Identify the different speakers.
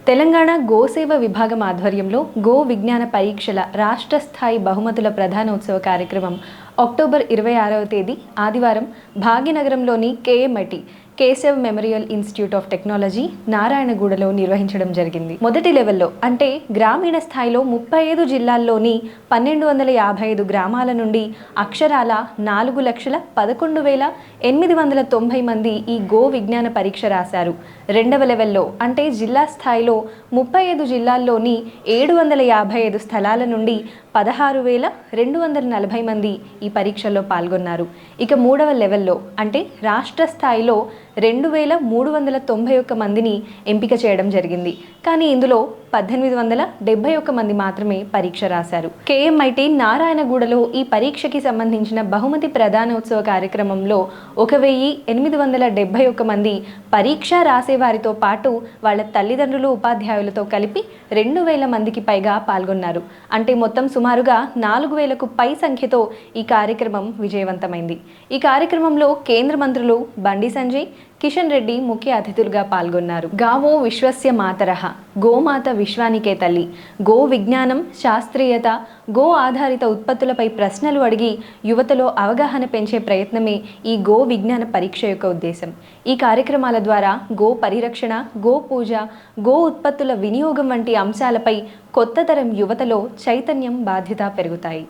Speaker 1: తెలంగాణ గోసేవ విభాగం ఆధ్వర్యంలో గో విజ్ఞాన పరీక్షల రాష్ట్ర స్థాయి బహుమతుల ప్రధానోత్సవ కార్యక్రమం అక్టోబర్ 26వ తేదీ ఆదివారం భాగ్యనగరంలోని KMIT Keshav memorial institute of technology నారాయణగూడలో నిర్వహించడం జరిగింది. మొదటి లెవెల్లో అంటే గ్రామీణ స్థాయిలో 35 జిల్లాల్లోని 1255 గ్రామాల నుండి అక్షరాల 4,11,890 మంది ఈ గో విజ్ఞాన పరీక్ష రాశారు. రెండవ లెవెల్లో అంటే జిల్లా స్థాయిలో 35 జిల్లాల్లోని 755 స్థలాల నుండి 16,240 మంది ఈ పరీక్షల్లో పాల్గొన్నారు. ఇక మూడవ లెవెల్లో అంటే రాష్ట్ర స్థాయిలో 2,391 మందిని ఎంపిక చేయడం జరిగింది. కానీ ఇందులో 1,871 మంది మాత్రమే పరీక్ష రాశారు. కేఎంఐటి నారాయణగూడలో ఈ పరీక్షకి సంబంధించిన బహుమతి ప్రధానోత్సవ కార్యక్రమంలో 1,871 మంది పరీక్ష రాసేవారితో పాటు వాళ్ళ తల్లిదండ్రులు, ఉపాధ్యాయులతో కలిపి 2,000 మందికి పైగా పాల్గొన్నారు. అంటే మొత్తం సుమారుగా 4,000కు పై సంఖ్యతో ఈ కార్యక్రమం విజయవంతమైంది. ఈ కార్యక్రమంలో కేంద్ర మంత్రులు బండి సంజయ్, కిషన్ రెడ్డి ముఖ్య అతిథులుగా పాల్గొన్నారు. గావో విశ్వస్య మాతరః, గోమాత విశ్వానికే తల్లి, గో విజ్ఞానం, శాస్త్రీయత, గో ఆధారిత ఉత్పత్తులపై ప్రశ్నలు అడిగి యువతలో అవగాహన పెంచే ప్రయత్నమే ఈ గో విజ్ఞాన పరీక్ష యొక్క ఉద్దేశం. ఈ కార్యక్రమాల ద్వారా గో పరిరక్షణ, గో పూజ, గో ఉత్పత్తుల వినియోగం వంటి అంశాలపై కొత్త తరం యువతలో చైతన్యం, బాధ్యత పెరుగుతాయి.